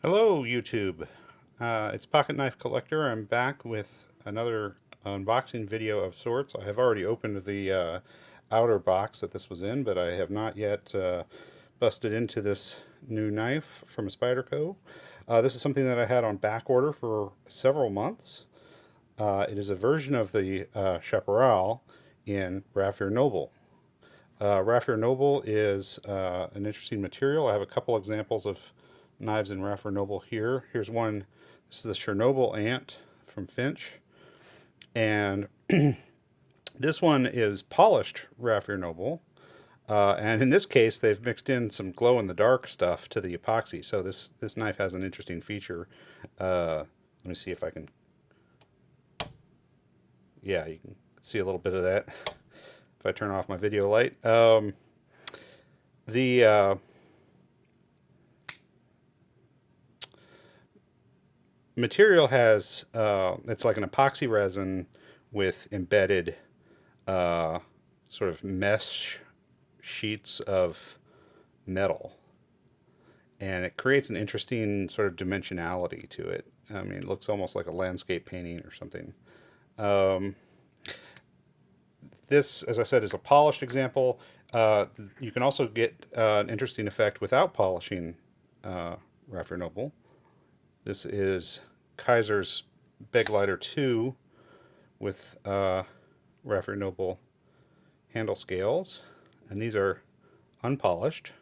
Hello YouTube, it's Pocket Knife Collector. I'm back with another unboxing video of sorts. I have already opened the outer box that this was in, but I have not yet busted into this new knife from Spyderco. This is something that I had on back order for several months. It is a version of the Chaparral in Raffir Noble. Raffir Noble is an interesting material. I have a couple examples of knives in Raffir Noble here. Here's one. This is the Chernobyl Ant from Finch. And this one is polished Raffir Noble. And in this case, they've mixed in some glow-in-the-dark stuff to the epoxy. So this knife has an interesting feature. Let me see if I can... Yeah, you can see a little bit of that if I turn off my video light. The material has, it's like an epoxy resin with embedded sort of mesh sheets of metal. And it creates an interesting sort of dimensionality to it. I mean, it looks almost like a landscape painting or something. This, as I said, is a polished example. You can also get an interesting effect without polishing Raffir Noble. This is Kaiser's Beglighter 2 with Raffir Noble handle scales, and these are unpolished.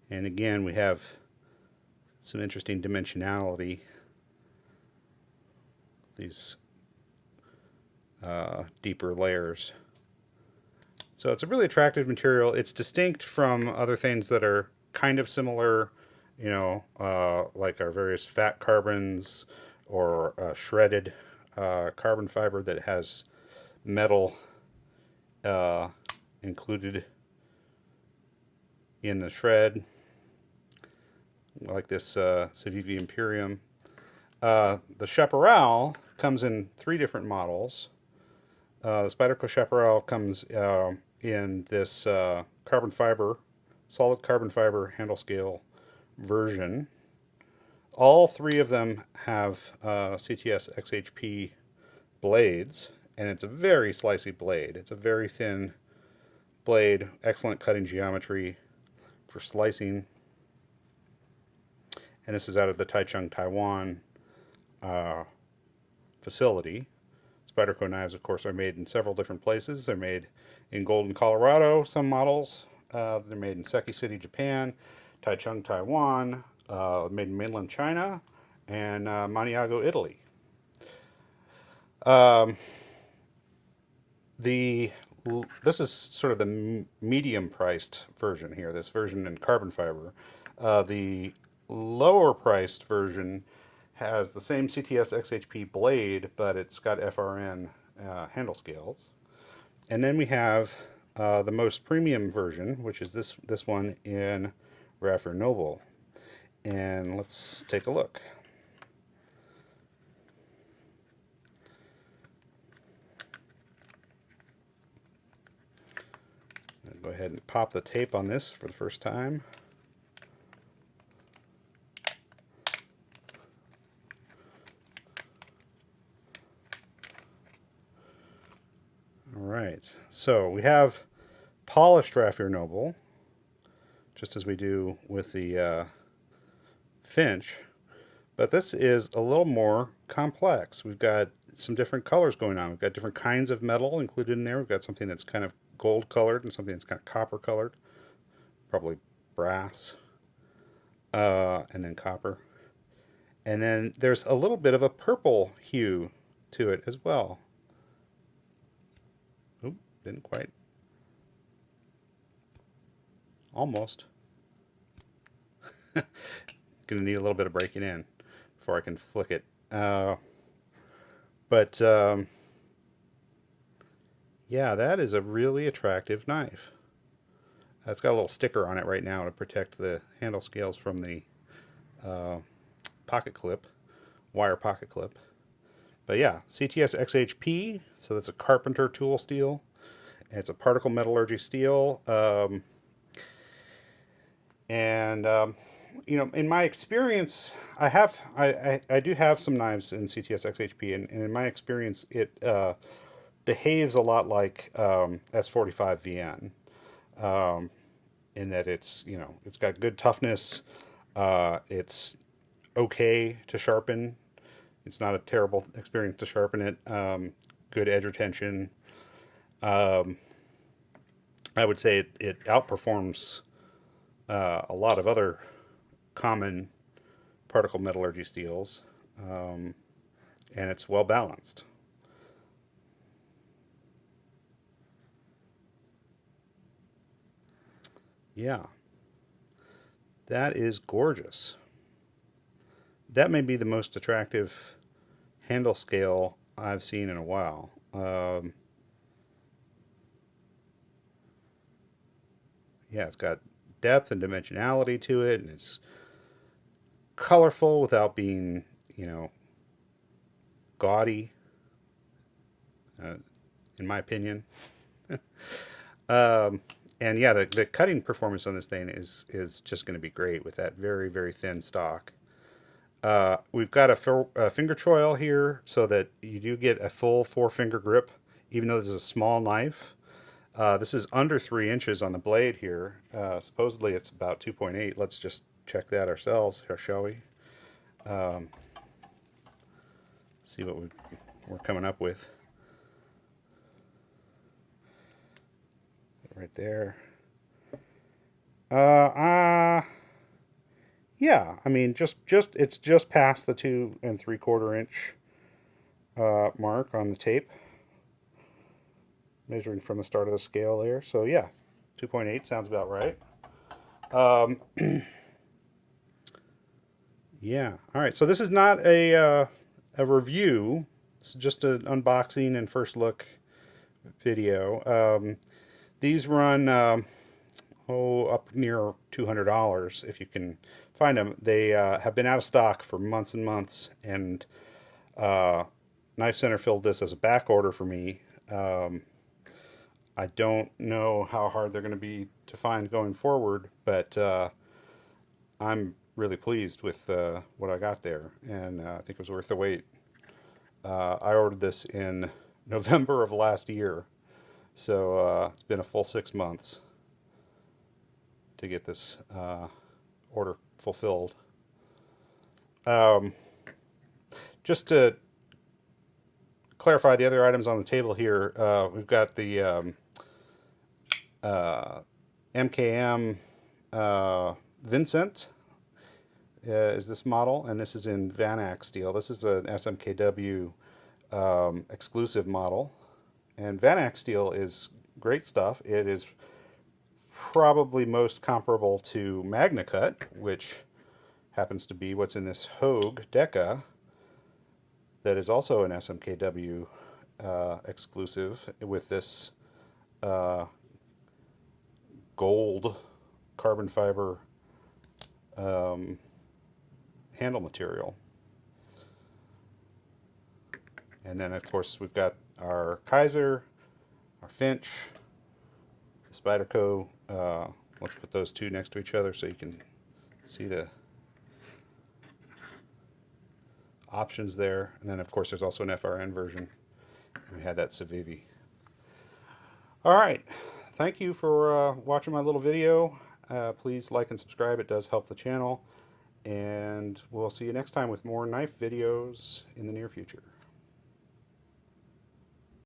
And again, we have some interesting dimensionality. These deeper layers. So it's a really attractive material. It's distinct from other things that are kind of similar, you know, like our various fat carbons or shredded carbon fiber that has metal included in the shred, like this Civivi Imperium. The Chaparral comes in 3 different models. The Spyderco Chaparral comes in this carbon fiber, solid carbon fiber handle scale version. All 3 of them have CTS-XHP blades, and it's a very slicey blade. It's a very thin blade, excellent cutting geometry for slicing. And this is out of the Taichung, Taiwan facility. Spyderco knives, of course, are made in several different places. They're made in Golden, Colorado, some models. They're made in Seki City, Japan, Taichung, Taiwan, made in mainland China, and Maniago, Italy. This is sort of the medium-priced version here, this version in carbon fiber. The lower-priced version has the same CTS-XHP blade, but it's got FRN handle scales. And then we have the most premium version, which is this one in Raffir Noble. And let's take a look. I'll go ahead and pop the tape on this for the first time. Alright, so we have polished Raffir Noble, just as we do with the Finch, but this is a little more complex. We've got some different colors going on. We've got different kinds of metal included in there. We've got something that's kind of gold colored and something that's kind of copper colored, probably brass, and then copper. And then there's a little bit of a purple hue to it as well. Oop, didn't quite. Almost. Gonna need a little bit of breaking in before I can flick it. Yeah, that is a really attractive knife. It's got a little sticker on it right now to protect the handle scales from the pocket clip, wire pocket clip. But yeah, CTS-XHP, so that's a carpenter tool steel. It's a particle metallurgy steel. You know, in my experience, I do have some knives in CTS-XHP, and in my experience, it behaves a lot like S45 VN, in that it's, you know, it's got good toughness. It's okay to sharpen. It's not a terrible experience to sharpen it. Good edge retention. Um, I would say it outperforms a lot of other common particle metallurgy steels, and it's well balanced. Yeah, that is gorgeous. That may be the most attractive handle scale I've seen in a while. Yeah, it's got depth and dimensionality to it, and it's colorful without being, you know, gaudy, uh, in my opinion. Um, and yeah, the cutting performance on this thing is just going to be great with that very, very thin stock. We've got a finger choil here so that you do get a full 4-finger grip, even though this is a small knife. This is under 3 inches on the blade here. Supposedly it's about 2.8. Let's just check that ourselves, shall we? Um, see what we're coming up with. Right there. Yeah, I mean, it's just past the 2 3/4 inch mark on the tape, measuring from the start of the scale there. So yeah, 2.8 sounds about right. Um, yeah. All right. So this is not a review. It's just an unboxing and first look video. These run up near $200 if you can find them. They have been out of stock for months and months, and Knife Center filled this as a back order for me. I don't know how hard they're going to be to find going forward, but I'm really pleased with what I got there, and I think it was worth the wait. I ordered this in November of last year, so it's been a full 6 months to get this order fulfilled. Just to clarify the other items on the table here, we've got the MKM Vincent is this model, and this is in Vanac steel. This is an SMKW exclusive model, and Vanac steel is great stuff. It is probably most comparable to MagnaCut, which happens to be what's in this Hogue Deca that is also an SMKW exclusive with this gold carbon fiber handle material. And then of course we've got our Kaiser, our Finch, the Spyderco. Let's put those two next to each other so you can see the options there. And then of course there's also an FRN version. And we had that Civivi. All right, thank you for watching my little video. Please like and subscribe, it does help the channel. And we'll see you next time with more knife videos in the near future.